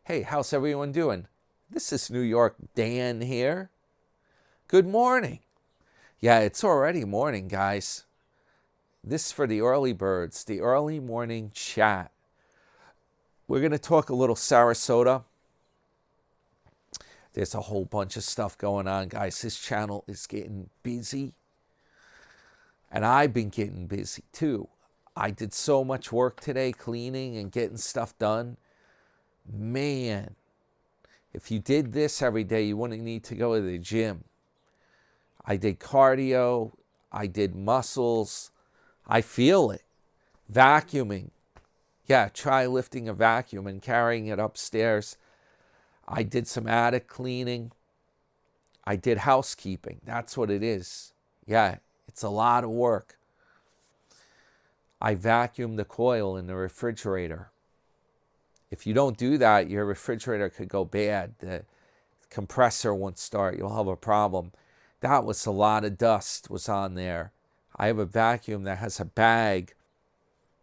Hey, how's everyone doing? This is New York Dan here. Good morning. Yeah, it's already morning, guys. This is for the early birds, the early morning chat. We're going to talk a little Sarasota. There's a whole bunch of stuff going on, guys. This channel is getting busy. And I've been getting busy too. I did so much work today cleaning and getting stuff done. Man, if you did this every day, you wouldn't need to go to the gym. I did cardio. I did muscles. I feel it. Vacuuming. Yeah, try lifting a vacuum and carrying it upstairs. I did some attic cleaning. I did housekeeping. That's what it is. Yeah, it's a lot of work. I vacuumed the coil in the refrigerator. If you don't do that, your refrigerator could go bad. The compressor won't start. You'll have a problem. That was a lot of dust was on there. I have a vacuum that has a bag.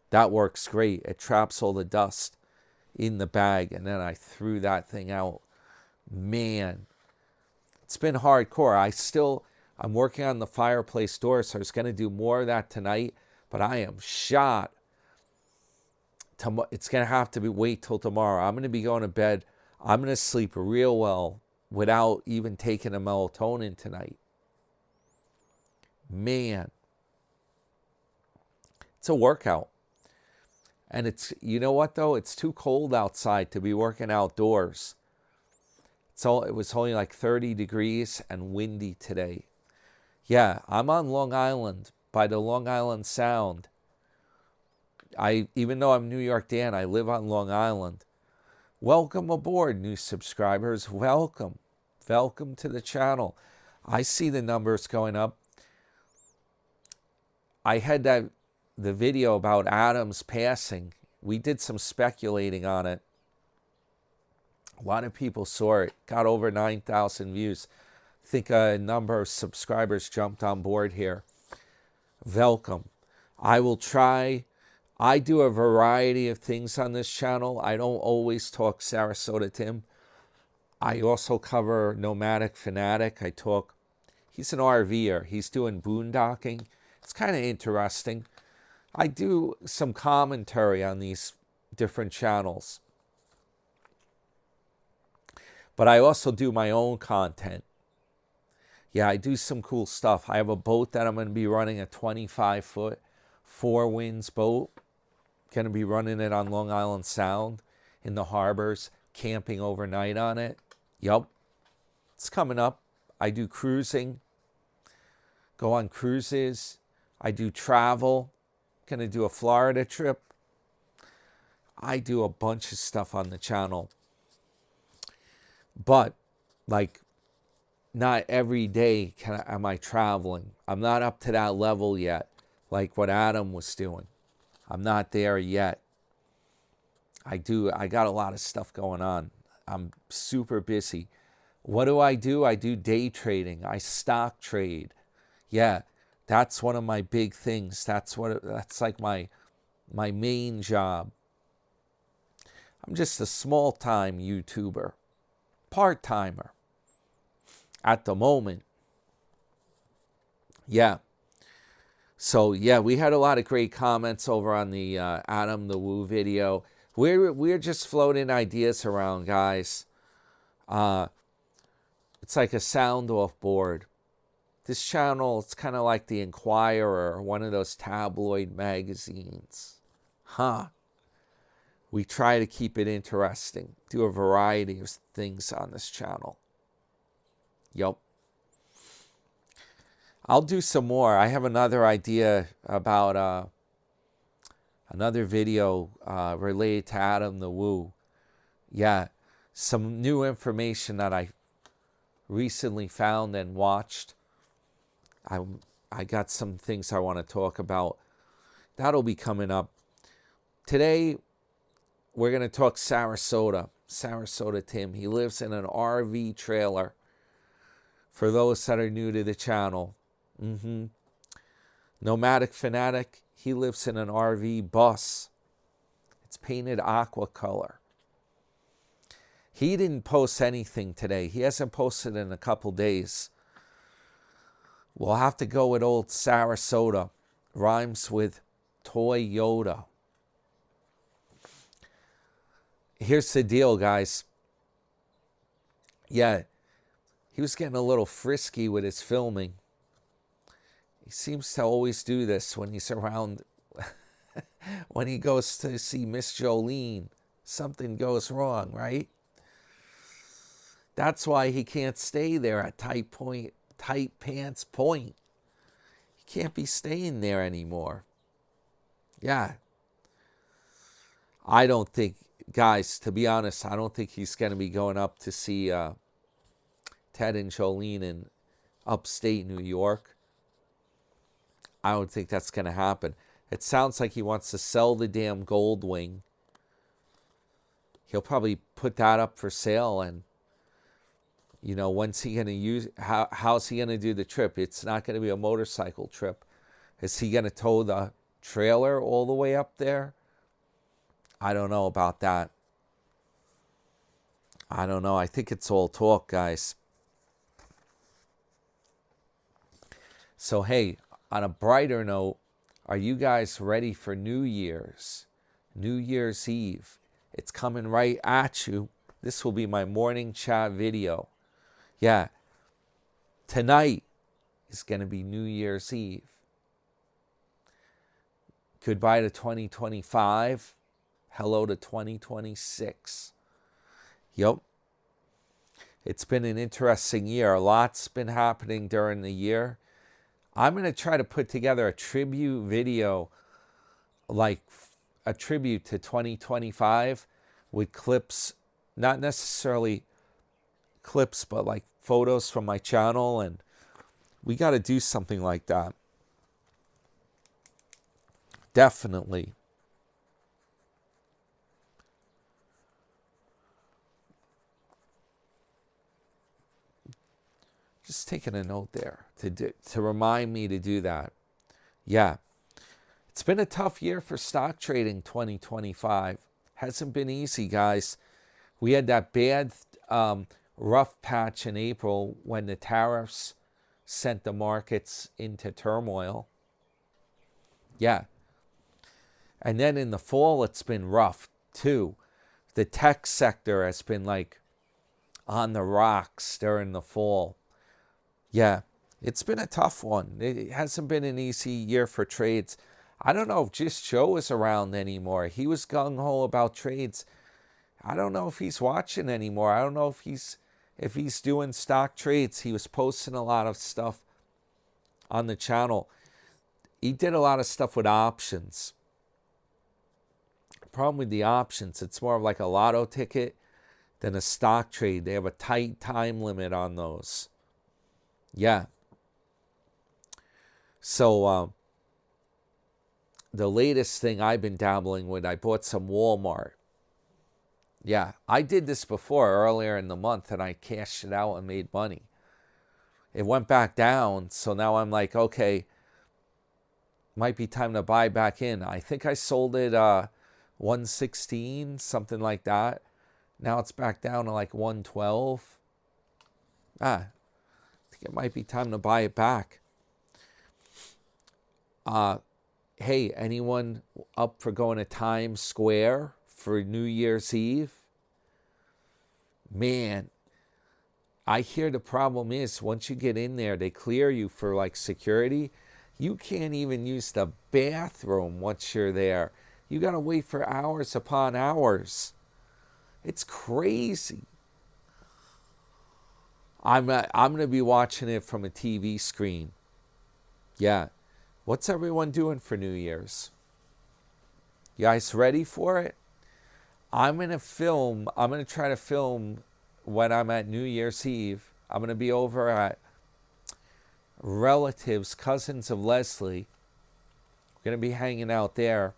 That works great. It traps all the dust in the bag, and then I threw that thing out. Man, it's been hardcore. I'm working on the fireplace door, so I was going to do more of that tonight, but I am shot. It's going to have to wait till tomorrow. I'm going to be going to bed. I'm going to sleep real well without even taking a melatonin tonight. Man, it's a workout. And it's, you know what though? It's too cold outside to be working outdoors. It was only like 30 degrees and windy today. Yeah, I'm on Long Island by the Long Island Sound. Even though I'm New York Dan, I live on Long Island. Welcome aboard, new subscribers. Welcome. Welcome to the channel. I see the numbers going up. I had the video about Adam's passing. We did some speculating on it. A lot of people saw it. Got over 9,000 views. I think a number of subscribers jumped on board here. Welcome. I will try. I do a variety of things on this channel. I don't always talk Sarasota Tim. I also cover Nomadic Fanatic. He's an RVer. He's doing boondocking. It's kind of interesting. I do some commentary on these different channels. But I also do my own content. Yeah, I do some cool stuff. I have a boat that I'm going to be running, a 25-foot, 4-winds boat. Going to be running it on Long Island Sound in the harbors, camping overnight on it. Yup, it's coming up. I do cruising, go on cruises. I do travel. Going to do a Florida trip. I do a bunch of stuff on the channel. But, like, not every day am I traveling. I'm not up to that level yet, like what Adam was doing. I'm not there yet. I got a lot of stuff going on. I'm super busy. What do? I do day trading. I stock trade. Yeah, that's one of my big things. That's like my main job. I'm just a small-time YouTuber. Part-timer. At the moment. Yeah. So, yeah, we had a lot of great comments over on the Adam the Woo video. We're just floating ideas around, guys. It's like a sound-off board. This channel, it's kind of like the Inquirer or one of those tabloid magazines. Huh. We try to keep it interesting. Do a variety of things on this channel. Yup. I'll do some more. I have another idea about another video related to Adam the Woo. Yeah, some new information that I recently found and watched. I got some things I want to talk about. That'll be coming up. Today, we're going to talk Sarasota. Sarasota Tim. He lives in an RV trailer. For those that are new to the channel. Nomadic Fanatic, he lives in an RV bus. It's painted aqua color. He didn't post anything today. He hasn't posted in a couple days. We'll have to go with old Sarasota. Rhymes with Toyota. Here's the deal, guys. Yeah, he was getting a little frisky with his filming. He seems to always do this when he's around. When he goes to see Miss Jolene, something goes wrong, right? That's why he can't stay there at tight pants point. He can't be staying there anymore. Yeah. I don't think, guys, to be honest, I don't think he's going to be going up to see Ted and Jolene in upstate New York. I don't think that's going to happen. It sounds like he wants to sell the damn Gold Wing. He'll probably put that up for sale, and you know, when's he going to use, how's he going to do the trip? It's not going to be a motorcycle trip. Is he going to tow the trailer all the way up there? I don't know about that. I don't know. I think it's all talk, guys. So, hey, on a brighter note, are you guys ready for New Year's? New Year's Eve. It's coming right at you. This will be my morning chat video. Yeah, tonight is going to be New Year's Eve. Goodbye to 2025. Hello to 2026. Yep. It's been an interesting year. A lot's been happening during the year. I'm going to try to put together a tribute video, like a tribute to 2025 with clips, not necessarily clips, but like photos from my channel, and we got to do something like that. Definitely. Just taking a note there to remind me to do that. Yeah. It's been a tough year for stock trading, 2025. Hasn't been easy, guys. We had that bad rough patch in April when the tariffs sent the markets into turmoil. Yeah. And then in the fall, it's been rough too. The tech sector has been like on the rocks during the fall. Yeah, it's been a tough one. It hasn't been an easy year for trades. I don't know if just Joe is around anymore. He was gung-ho about trades. I don't know if he's watching anymore. I don't know if he's doing stock trades. He was posting a lot of stuff on the channel. He did a lot of stuff with options. The problem with the options, it's more of like a lotto ticket than a stock trade. They have a tight time limit on those. Yeah. So the latest thing I've been dabbling with, I bought some Walmart. Yeah, I did this before earlier in the month, and I cashed it out and made money. It went back down, so now I'm like, okay, might be time to buy back in. I think I sold it 116, something like that. Now it's back down to like 112. I think it might be time to buy it back. Hey, anyone up for going to Times Square for New Year's Eve? Man, I hear the problem is once you get in there, they clear you for like security. You can't even use the bathroom once you're there. You got to wait for hours upon hours. It's crazy. I'm going to be watching it from a TV screen. Yeah. What's everyone doing for New Year's? You guys ready for it? I'm going to try to film when I'm at New Year's Eve. I'm going to be over at relatives, cousins of Leslie. We're going to be hanging out there.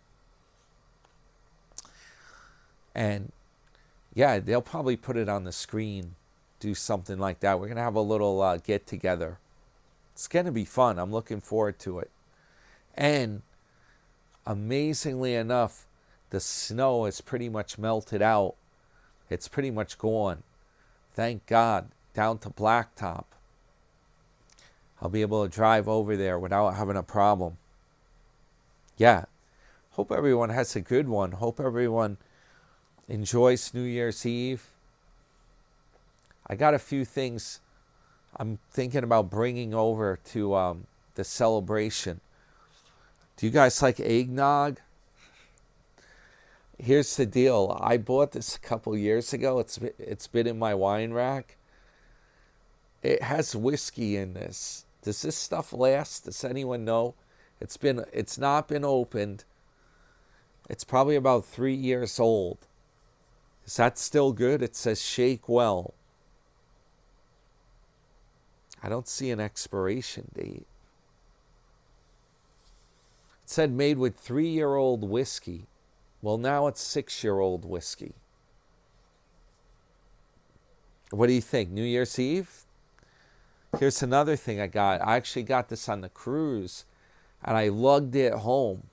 And yeah, they'll probably put it on the screen, do something like that. We're going to have a little get together. It's going to be fun. I'm looking forward to it. And amazingly enough, the snow has pretty much melted out. It's pretty much gone. Thank God. Down to blacktop. I'll be able to drive over there without having a problem. Yeah. Hope everyone has a good one. Hope everyone enjoys New Year's Eve. I got a few things I'm thinking about bringing over to the celebration. Do you guys like eggnog? Here's the deal. I bought this a couple years ago. It's been in my wine rack. It has whiskey in this. Does this stuff last? Does anyone know? It's not been opened. It's probably about 3 years old. Is that still good? It says shake well. I don't see an expiration date. It said made with 3-year-old whiskey. Well, now it's 6-year-old whiskey. What do you think? New Year's Eve? Here's another thing I got. I actually got this on the cruise, and I lugged it home.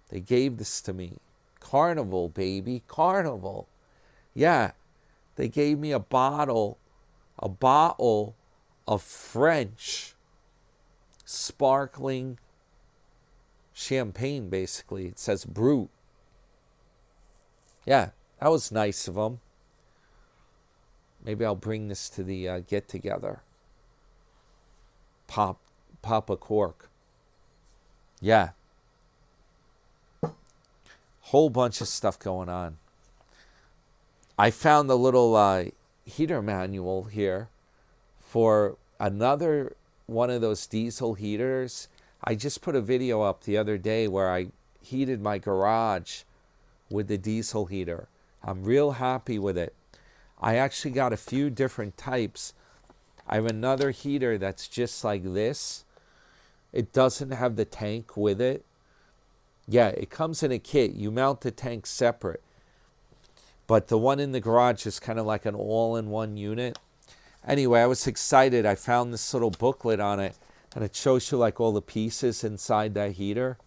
They gave this to me. Carnival, baby. Carnival. Yeah. They gave me a bottle of French sparkling champagne, basically. It says Brut. Yeah, that was nice of them. Maybe I'll bring this to the get-together. Pop a cork. Yeah. Whole bunch of stuff going on. I found a little heater manual here for another one of those diesel heaters. I just put a video up the other day where I heated my garage with the diesel heater. I'm real happy with it. I actually got a few different types. I have another heater that's just like this. It doesn't have the tank with it. Yeah, it comes in a kit. You mount the tank separate. But the one in the garage is kind of like an all-in-one unit. Anyway, I was excited. I found this little booklet on it, and it shows you like all the pieces inside that heater.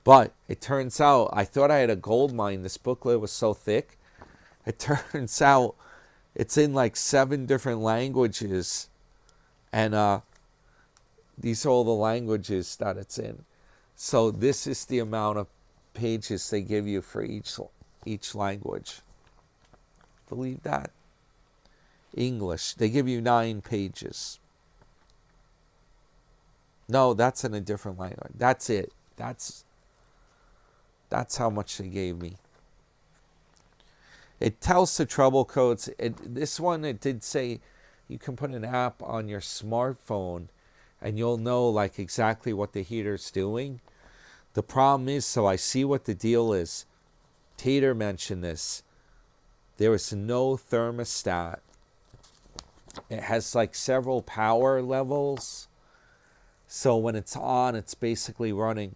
But it turns out, I thought I had a gold mine. This booklet was so thick. It turns out it's in like 7 different languages. And these are all the languages that it's in. So this is the amount of pages they give you for each language. Believe that? English, they give you 9 pages. No, that's in a different language. That's it. That's how much they gave me. It tells the trouble codes. This one, it did say you can put an app on your smartphone and you'll know like exactly what the heater's doing. The problem is, so I see what the deal is. Tater mentioned this. There is no thermostat. It has like several power levels. So when it's on, it's basically running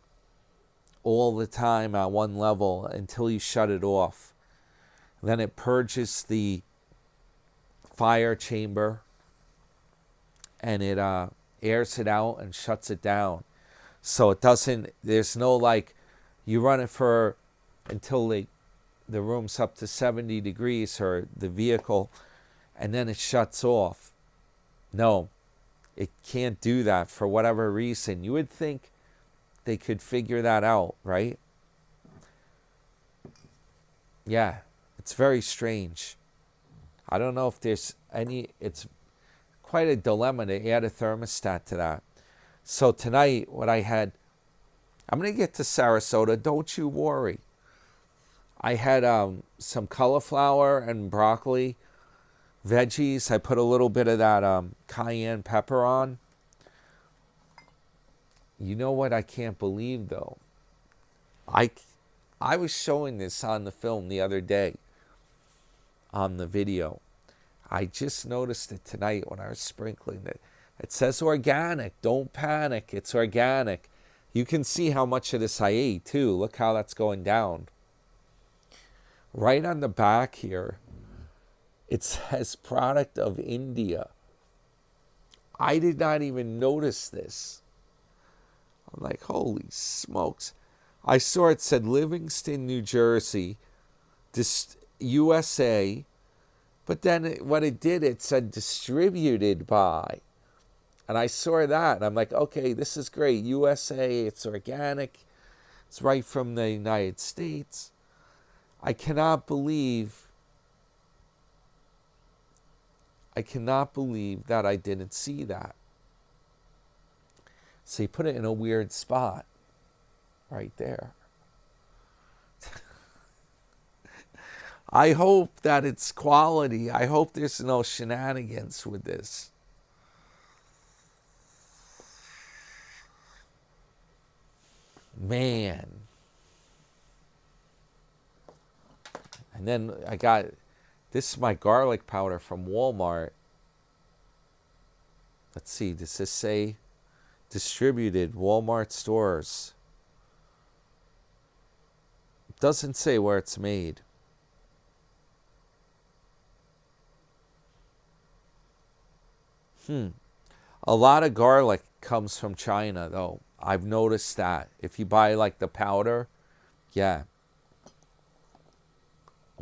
all the time at one level until you shut it off. Then it purges the fire chamber and it airs it out and shuts it down. So it doesn't, there's no like, you run it for until the room's up to 70 degrees or the vehicle, and then it shuts off. No, it can't do that for whatever reason. You would think they could figure that out, right? Yeah, it's very strange. I don't know if there's any, it's quite a dilemma to add a thermostat to that. So tonight, what I had, I'm going to get to Sarasota, don't you worry. I had some cauliflower and broccoli, veggies. I put a little bit of that cayenne pepper on. You know what I can't believe, though? I was showing this on the film the other day, on the video. I just noticed it tonight when I was sprinkling it. It says organic. Don't panic. It's organic. You can see how much of this I ate, too. Look how that's going down. Right on the back here, it says product of India. I did not even notice this. I'm like, holy smokes. I saw it said Livingston, New Jersey, USA, but then what it did, it said distributed by. And I saw that, and I'm like, okay, this is great. USA, it's organic. It's right from the United States. I cannot believe that I didn't see that. So you put it in a weird spot right there. I hope that it's quality. I hope there's no shenanigans with this. Man. And then I got, this is my garlic powder from Walmart. Let's see, does this say distributed Walmart stores? It doesn't say where it's made. A lot of garlic comes from China, though. I've noticed that. If you buy like the powder, yeah.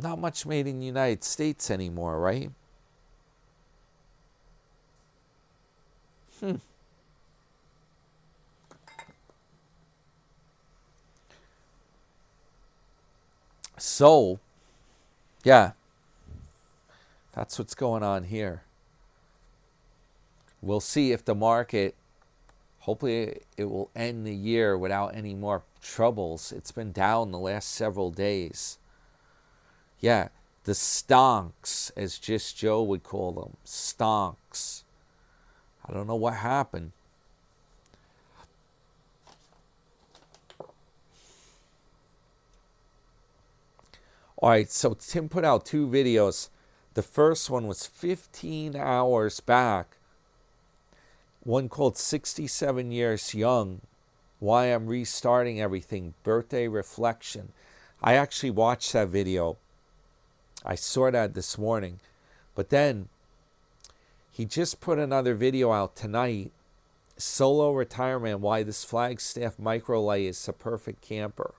Not much made in the United States anymore, right? So, yeah. That's what's going on here. We'll see if the market, hopefully it will end the year without any more troubles. It's been down the last several days. Yeah, the stonks, as Just Joe would call them. Stonks. I don't know what happened. All right, so Tim put out 2 videos. The first one was 15 hours back. One called 67 Years Young, Why I'm Restarting Everything, Birthday Reflection. I actually watched that video. I saw that this morning. But then he just put another video out tonight, Solo Retirement, Why This Flagstaff Microlight is the Perfect Camper.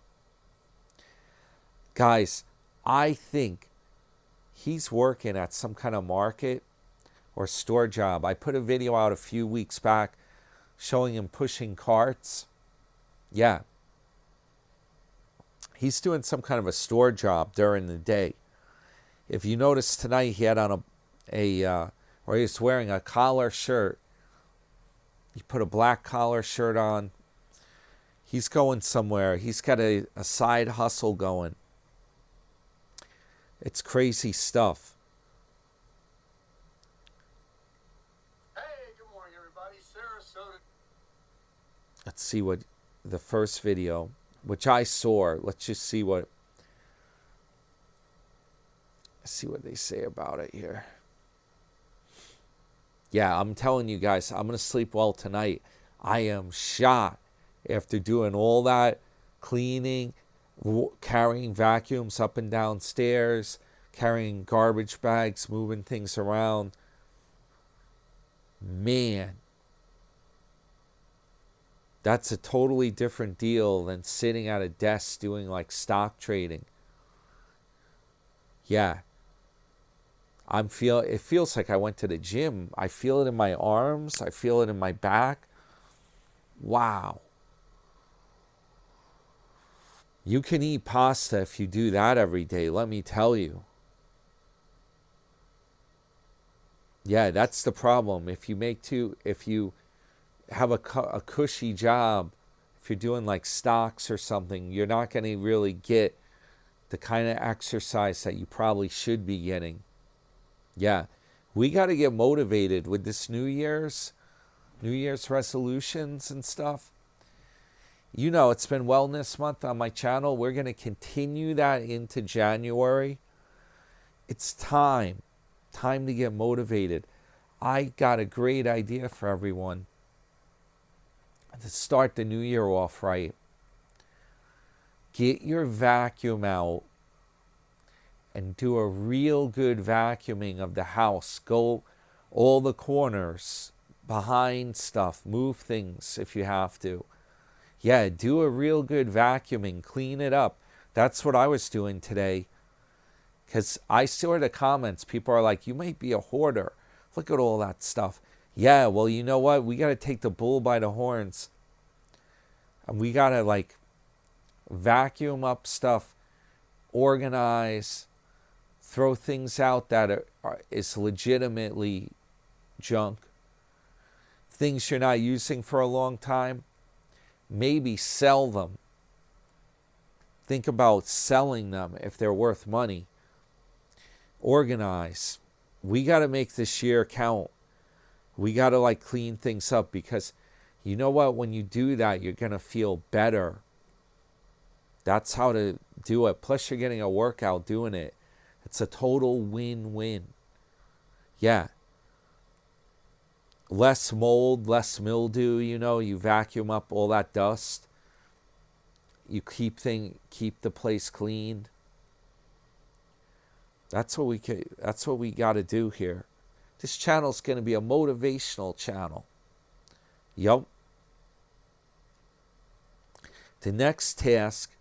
Guys, I think he's working at some kind of market or store job. I put a video out a few weeks back showing him pushing carts. Yeah. He's doing some kind of a store job during the day. If you notice tonight, he had on or he was wearing a collar shirt. He put a black collar shirt on. He's going somewhere. He's got a side hustle going. It's crazy stuff. Hey, good morning, everybody. Sarasota. Let's see what the first video, which I saw. Let's just see what they say about it here. Yeah, I'm telling you guys, I'm going to sleep well tonight. I am shot after doing all that cleaning, carrying vacuums up and down stairs, carrying garbage bags, moving things around. Man, that's a totally different deal than sitting at a desk doing like stock trading. Yeah. It feels like I went to the gym. I feel it in my arms. I feel it in my back. Wow. You can eat pasta if you do that every day, let me tell you. Yeah, that's the problem. If you have a cushy job, if you're doing like stocks or something, you're not going to really get the kind of exercise that you probably should be getting. Yeah, we got to get motivated with this New Year's resolutions and stuff. You know, it's been Wellness Month on my channel. We're going to continue that into January. It's time to get motivated. I got a great idea for everyone to start the new year off right. Get your vacuum out and do a real good vacuuming of the house. Go all the corners, behind stuff, move things if you have to. Yeah, do a real good vacuuming, clean it up. That's what I was doing today. Because I saw the comments. People are like, you might be a hoarder. Look at all that stuff. Yeah, well, you know what? We got to take the bull by the horns. And we got to like vacuum up stuff, organize, throw things out that is legitimately junk. Things you're not using for a long time, maybe sell them. Think about selling them if they're worth money. Organize. We got to make this year count. We got to like clean things up, because you know what? When you do that, you're going to feel better. That's how to do it. Plus, you're getting a workout doing it. It's a total win-win. Yeah. Less mold, less mildew, you vacuum up all that dust. You keep the place clean. That's what we got to do here. This channel's going to be a motivational channel. Yup. The next task,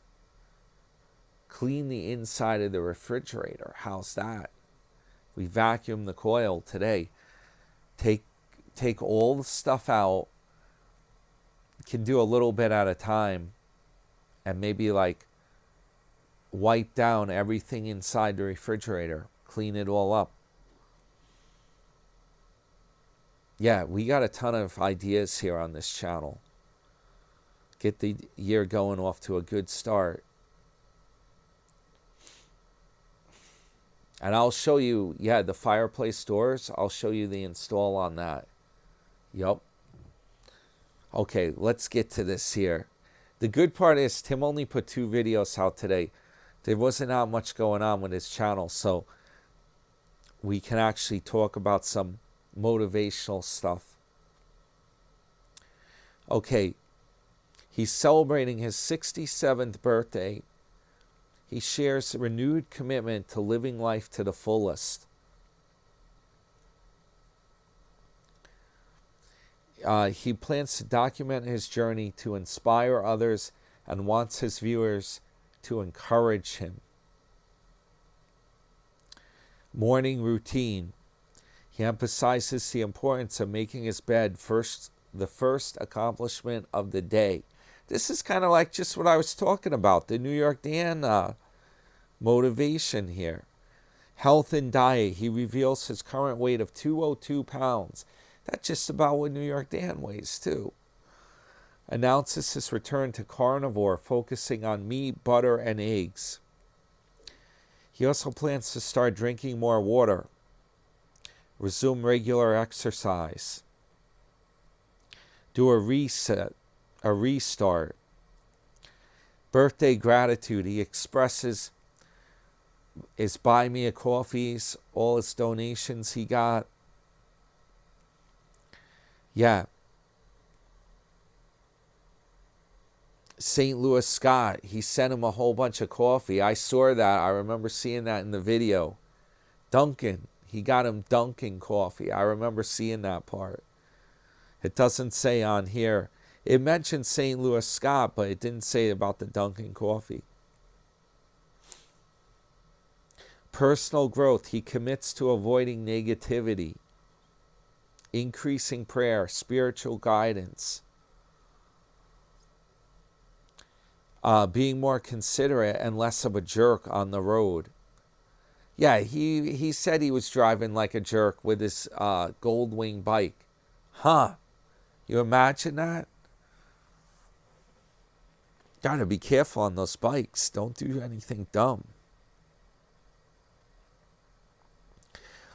clean the inside of the refrigerator. How's that? We vacuum the coil today. Take all the stuff out. You can do a little bit at a time, and maybe like wipe down everything inside the refrigerator. Clean it all up. Yeah, we got a ton of ideas here on this channel. Get the year going off to a good start. And I'll show you, the fireplace doors. I'll show you the install on that. Yup. Okay, let's get to this here. The good part is Tim only put 2 videos out today. There wasn't that much going on with his channel, so we can actually talk about some motivational stuff. Okay, he's celebrating his 67th birthday. He shares a renewed commitment to living life to the fullest. He plans to document his journey to inspire others and wants his viewers to encourage him. Morning routine. He emphasizes the importance of making his bed the first accomplishment of the day. This is kind of like just what I was talking about, the New York Dan motivation here. Health and diet. He reveals his current weight of 202 pounds. That's just about what New York Dan weighs, too. Announces his return to carnivore, focusing on meat, butter, and eggs. He also plans to start drinking more water. Resume regular exercise. Do a restart. Birthday gratitude. He expresses his buy me a coffees, all his donations he got. Yeah. St. Louis Scott, he sent him a whole bunch of coffee. I saw that. I remember seeing that in the video. Dunkin', he got him Dunkin' coffee. I remember seeing that part. It doesn't say on here. It mentioned St. Louis Scott, but it didn't say about the Dunkin' coffee. Personal growth. He commits to avoiding negativity, increasing prayer, spiritual guidance, being more considerate and less of a jerk on the road. Yeah, he said he was driving like a jerk with his Goldwing bike. Huh? You imagine that? Gotta be careful on those bikes. Don't do anything dumb.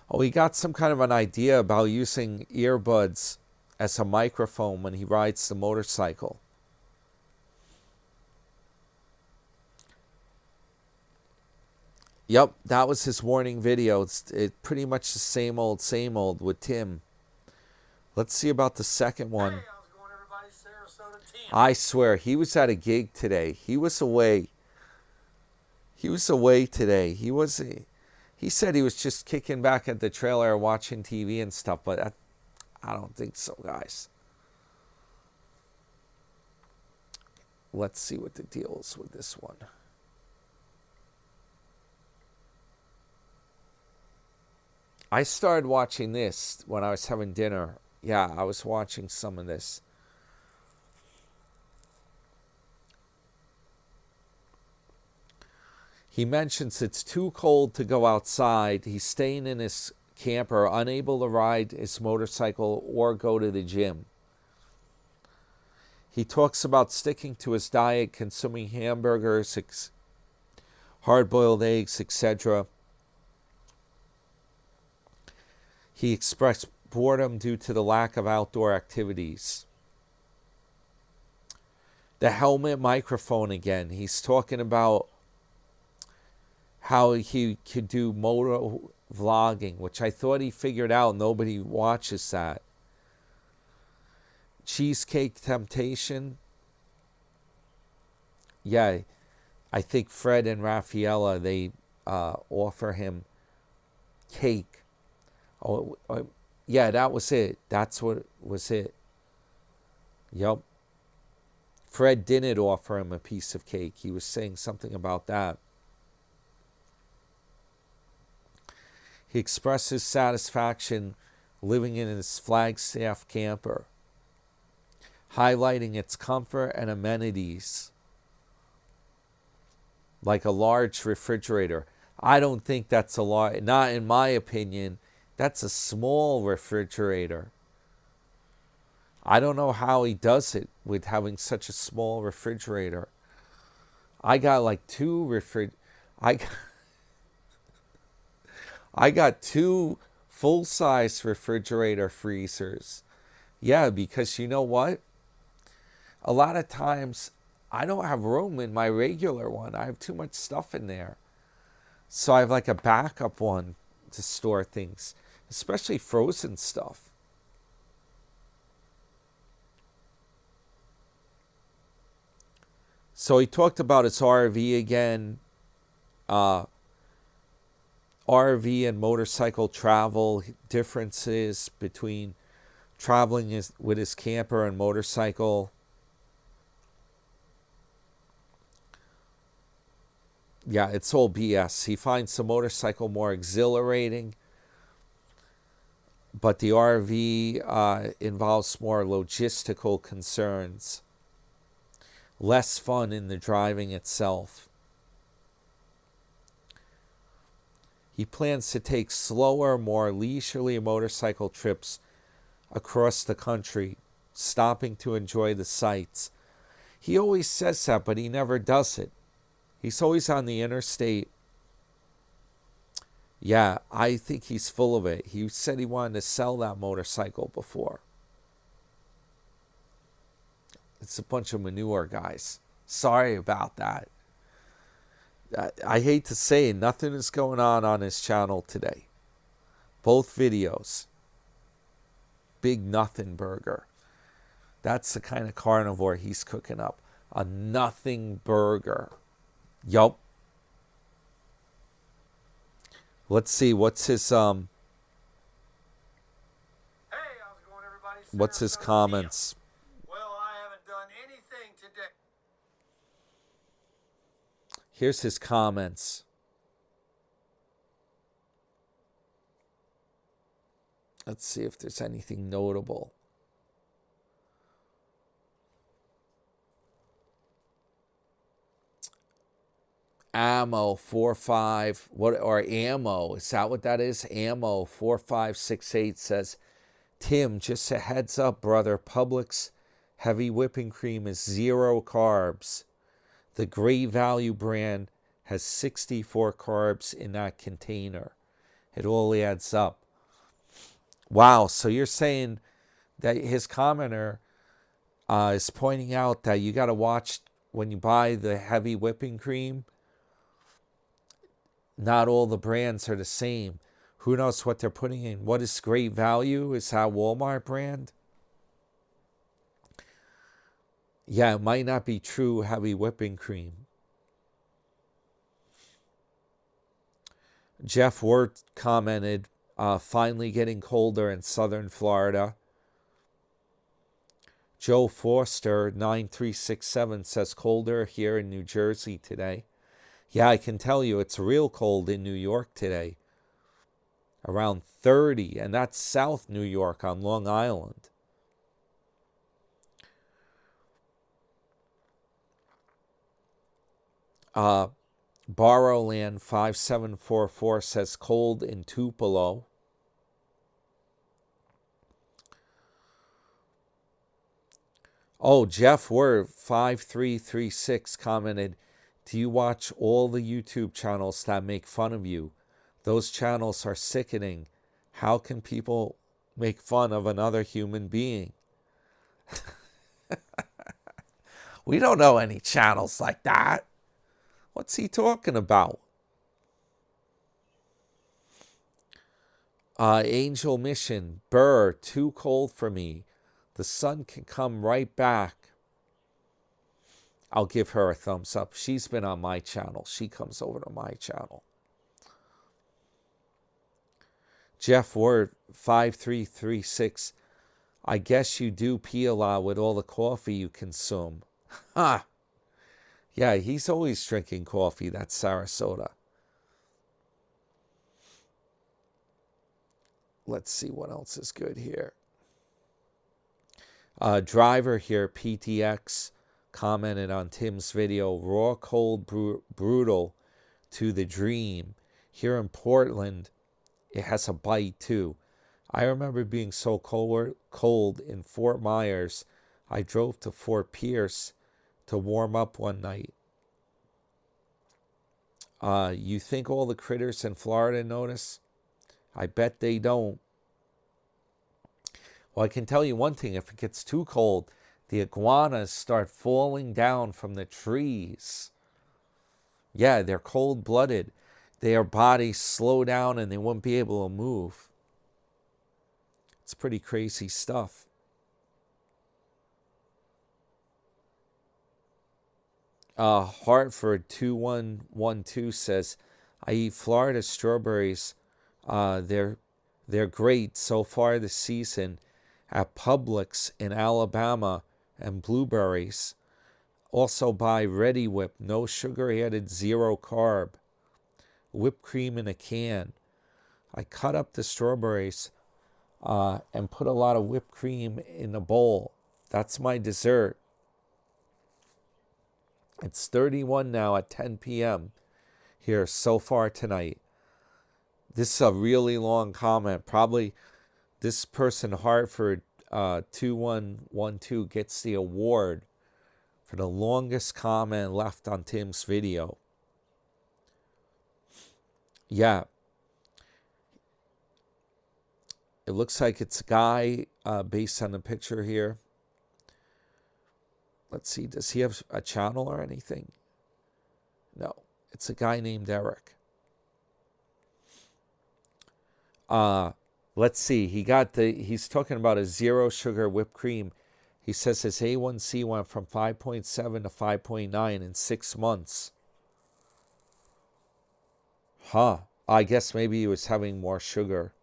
Oh, he got some kind of an idea about using earbuds as a microphone when he rides the motorcycle. Yep, that was his warning video. It's pretty much the same old with Tim. Let's see about the second one. Hey, how's it going, everybody? Sarasota Tim. I swear, he was at a gig today. He was away. Today. He said he was just kicking back at the trailer watching TV and stuff, but I don't think so, guys. Let's see what the deal is with this one. I started watching this when I was having dinner. Yeah, I was watching some of this. He mentions it's too cold to go outside. He's staying in his camper, unable to ride his motorcycle or go to the gym. He talks about sticking to his diet, consuming hamburgers, hard-boiled eggs, etc. He expressed boredom due to the lack of outdoor activities. The helmet microphone again. He's talking about how he could do moto vlogging, which I thought he figured out. Nobody watches that. Cheesecake temptation. Yeah, I think Fred and Raffaella, they offer him cake. Oh, yeah, that was it. That's what was it. Yep. Fred didn't offer him a piece of cake. He was saying something about that. He expressed his satisfaction living in his Flagstaff camper, highlighting its comfort and amenities, like a large refrigerator. I don't think that's a large, not in my opinion, that's a small refrigerator. I don't know how he does it with having such a small refrigerator. I got like I got two full-size refrigerator freezers. Yeah, because you know what? A lot of times I don't have room in my regular one. I have too much stuff in there. So I have like a backup one to store things, especially frozen stuff. So he talked about his RV again. RV and motorcycle travel, differences between traveling with his camper and motorcycle. Yeah, it's all BS. He finds the motorcycle more exhilarating, but the RV involves more logistical concerns, less fun in the driving itself. He plans to take slower, more leisurely motorcycle trips across the country, stopping to enjoy the sights. He always says that, but he never does it. He's always on the interstate. Yeah, I think he's full of it. He said he wanted to sell that motorcycle before. It's a bunch of manure, guys. Sorry about that. I hate to say it, nothing is going on his channel today. Both videos. Big nothing burger. That's the kind of carnivore he's cooking up. A nothing burger. Yup. Let's see, what's his Hey, how's it going, everybody? what's his Sarasota Tim. comments? Well, I haven't done anything today. Here's his comments. Let's see if there's anything notable. Ammo 45, what, or ammo, is that what that is? Ammo 4568 says, Tim, just a heads up, brother, Publix heavy whipping cream is 0 carbs. The Great Value brand has 64 carbs in that container. It all adds up. Wow, so you're saying that his commenter is pointing out that you got to watch when you buy the heavy whipping cream. Not all the brands are the same. Who knows what they're putting in? What is Great Value? Is that Walmart brand? Yeah, it might not be true heavy whipping cream. Jeff Wirt commented, finally getting colder in southern Florida. Joe Foster, 9367, says colder here in New Jersey today. Yeah, I can tell you it's real cold in New York today. around 30, and that's South New York on Long Island. Borrowland 5744 says cold in Tupelo. Oh, Jeff Word 5336 commented, do you watch all the YouTube channels that make fun of you? Those channels are sickening. How can people make fun of another human being? We don't know any channels like that. What's he talking about? Angel Mission, Burr, too cold for me. The sun can come right back. I'll give her a thumbs up. She's been on my channel. She comes over to my channel. Jeff Word, 5336. I guess you do pee a lot with all the coffee you consume. Ha! Yeah, he's always drinking coffee. That's Sarasota. Let's see what else is good here. Driver here, PTX, commented on Tim's video, raw, cold, brutal to the dream. Here in Portland, it has a bite too. I remember being so cold in Fort Myers, I drove to Fort Pierce to warm up one night. You think all the critters in Florida notice? I bet they don't. Well, I can tell you one thing. If it gets too cold, the iguanas start falling down from the trees. Yeah, they're cold-blooded. Their bodies slow down and they won't be able to move. It's pretty crazy stuff. Hartford 2112 says, I eat Florida strawberries. They're great so far this season at Publix in Alabama, and blueberries. Also buy Ready Whip, no sugar added, zero carb. Whipped cream in a can. I cut up the strawberries and put a lot of whipped cream in a bowl. That's my dessert. It's 31 now at 10 p.m. here so far tonight. This is a really long comment. Probably this person, Hartford 2112, gets the award for the longest comment left on Tim's video. Yeah. It looks like it's a guy based on the picture here. Let's see. Does he have a channel or anything? No. It's a guy named Eric. Let's see. He's talking about a zero sugar whipped cream. He says his A1C went from 5.7 to 5.9 in 6 months. Huh. I guess maybe he was having more sugar.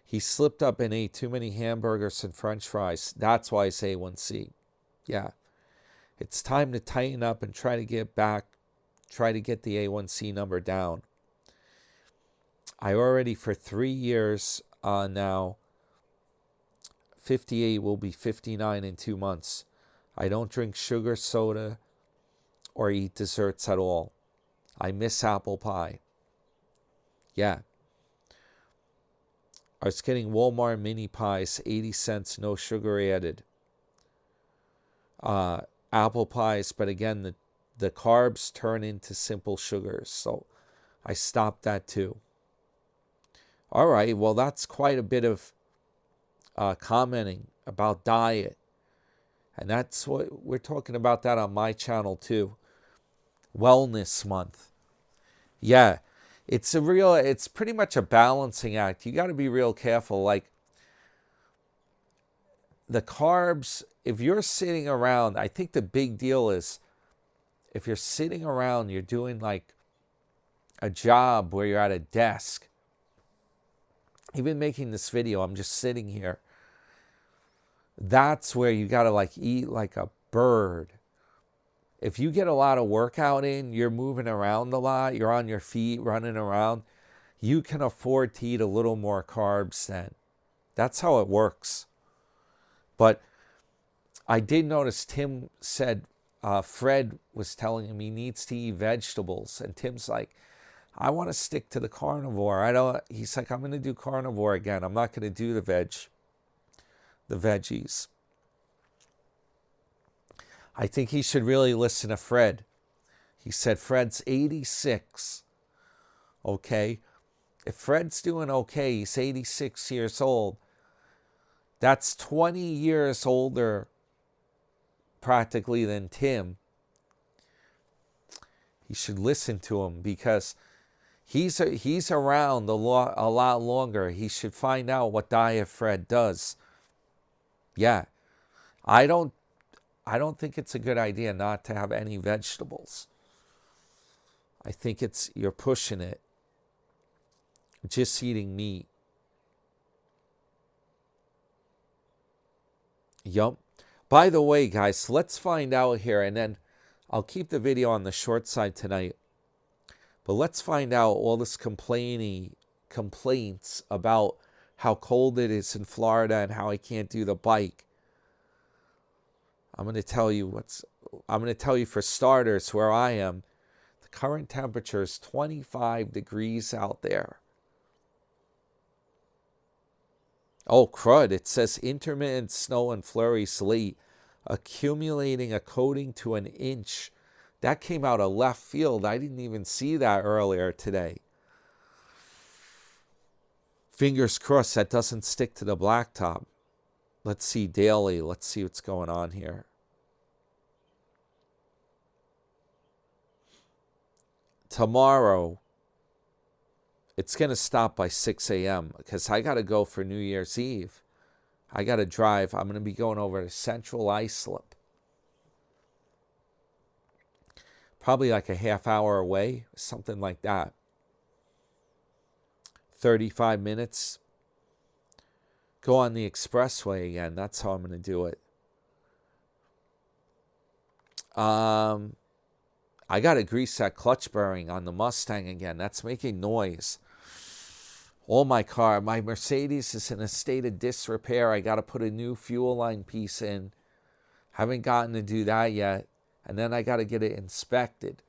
He slipped up and ate too many hamburgers and french fries. That's why it's A1C. Yeah. It's time to tighten up and try to get the A1C number down. I already, for 3 years now, 58 will be 59 in 2 months. I don't drink sugar, soda, or eat desserts at all. I miss apple pie. Yeah. I was getting Walmart mini pies, 80 cents, no sugar added. Apple pies, but again, the carbs turn into simple sugars, so I stopped that too. All right, well, that's quite a bit of commenting about diet. And that's what we're talking about that on my channel too. Wellness month. Yeah, it's pretty much a balancing act. You got to be real careful. Like the carbs, if you're sitting around, I think the big deal is if you're sitting around, you're doing like a job where you're at a desk. Even making this video, I'm just sitting here. That's where you got to like eat like a bird. If you get a lot of workout in, you're moving around a lot, you're on your feet, running around, you can afford to eat a little more carbs then. That's how it works. But I did notice Tim said Fred was telling him he needs to eat vegetables. And Tim's like, I want to stick to the carnivore. He's like, I'm going to do carnivore again. I'm not going to do the veggies. I think he should really listen to Fred. He said Fred's 86. Okay? If Fred's doing okay, he's 86 years old. That's 20 years older practically than Tim. He should listen to him because he's around a lot longer. He should find out what diet Fred does. Yeah. I don't think it's a good idea not to have any vegetables. I think you're pushing it. Just eating meat. Yup. By the way, guys, let's find out here, and then I'll keep the video on the short side tonight. But let's find out all this complaints about how cold it is in Florida and how I can't do the bike. I'm going to tell you for starters where I am. The current temperature is 25 degrees out there. Oh, crud. It says intermittent snow and flurries late, accumulating a coating to an inch. That came out of left field. I didn't even see that earlier today. Fingers crossed that doesn't stick to the blacktop. Let's see daily. Let's see what's going on here. Tomorrow, it's going to stop by 6 a.m. because I got to go for New Year's Eve. I got to drive. I'm going to be going over to Central Islip. Probably like a half hour away, something like that. 35 minutes. Go on the expressway again. That's how I'm going to do it. I got to grease that clutch bearing on the Mustang again. That's making noise. My Mercedes is in a state of disrepair. I got to put a new fuel line piece in. Haven't gotten to do that yet. And then I got to get it inspected.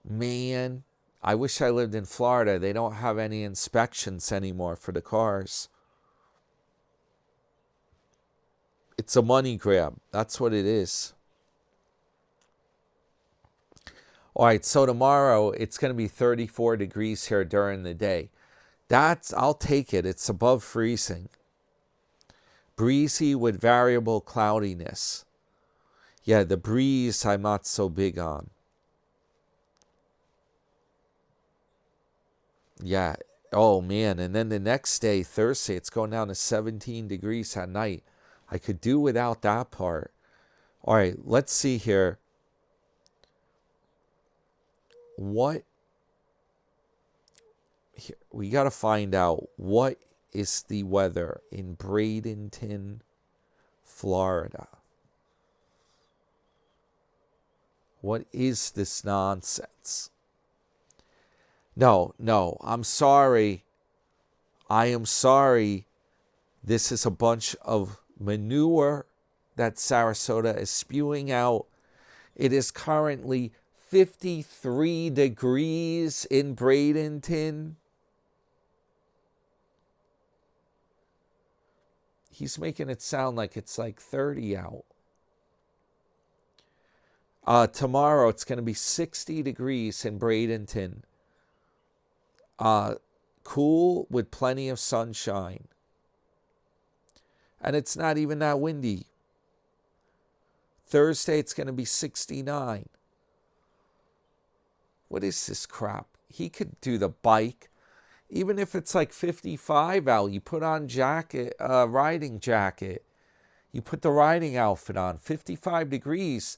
Man, I wish I lived in Florida. They don't have any inspections anymore for the cars. It's a money grab. That's what it is. All right, so tomorrow it's going to be 34 degrees here during the day. I'll take it. It's above freezing. Breezy with variable cloudiness. Yeah, the breeze I'm not so big on. Yeah. Oh, man. And then the next day, Thursday, it's going down to 17 degrees at night. I could do without that part. All right, let's see here. We got to find out what is the weather in Bradenton, Florida. What is this nonsense? No, I'm sorry. I am sorry. This is a bunch of manure that Sarasota is spewing out. It is currently 53 degrees in Bradenton. He's making it sound like it's like 30 out. Tomorrow it's going to be 60 degrees in Bradenton. Cool with plenty of sunshine. And it's not even that windy. Thursday it's going to be 69. What is this crap? He could do the bike. Even if it's like 55 out, you put on riding jacket. You put the riding outfit on. 55 degrees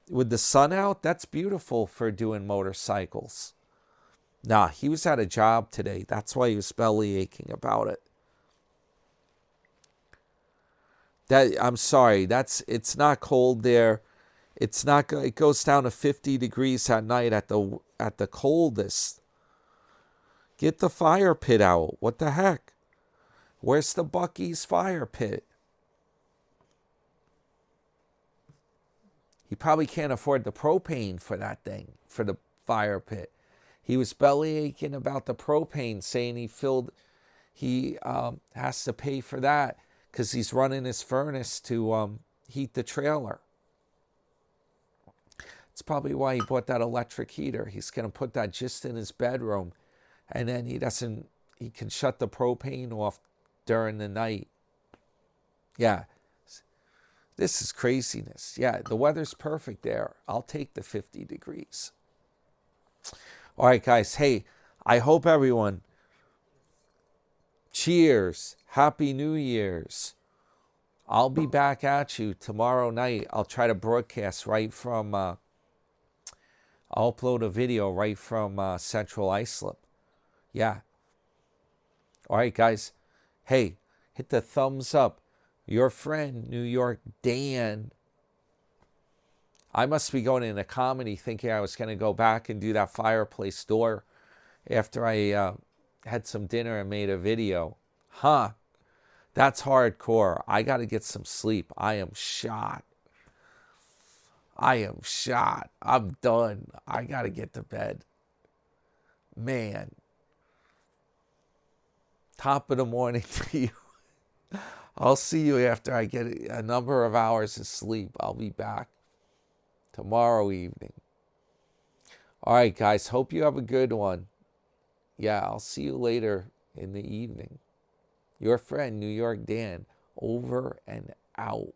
with the sun out, that's beautiful for doing motorcycles. Nah, he was at a job today. That's why he was belly aching about it. I'm sorry. It's not cold there. It's not. It goes down to 50 degrees at night at the coldest. Get the fire pit out. What the heck? Where's the Bucky's fire pit? He probably can't afford the propane for that thing, for the fire pit. He was belly aching about the propane, saying he has to pay for that because he's running his furnace to heat the trailer. It's probably why he bought that electric heater. He's going to put that just in his bedroom, and then he can shut the propane off during the night. Yeah, this is craziness. Yeah, the weather's perfect there. I'll take the 50 degrees. All right, guys. Hey, I hope everyone, cheers. Happy New Year's. I'll be back at you tomorrow night. I'll try to broadcast right from, I'll upload a video right from Central Islip. Yeah. All right, guys. Hey, hit the thumbs up. Your friend, New York Dan. I must be going into comedy thinking I was going to go back and do that fireplace door after I had some dinner and made a video. Huh. That's hardcore. I got to get some sleep. I am shot. I'm done. I got to get to bed. Man. Top of the morning to you. I'll see you after I get a number of hours of sleep. I'll be back tomorrow evening. All right, guys. Hope you have a good one. Yeah, I'll see you later in the evening. Your friend, New York Dan, over and out.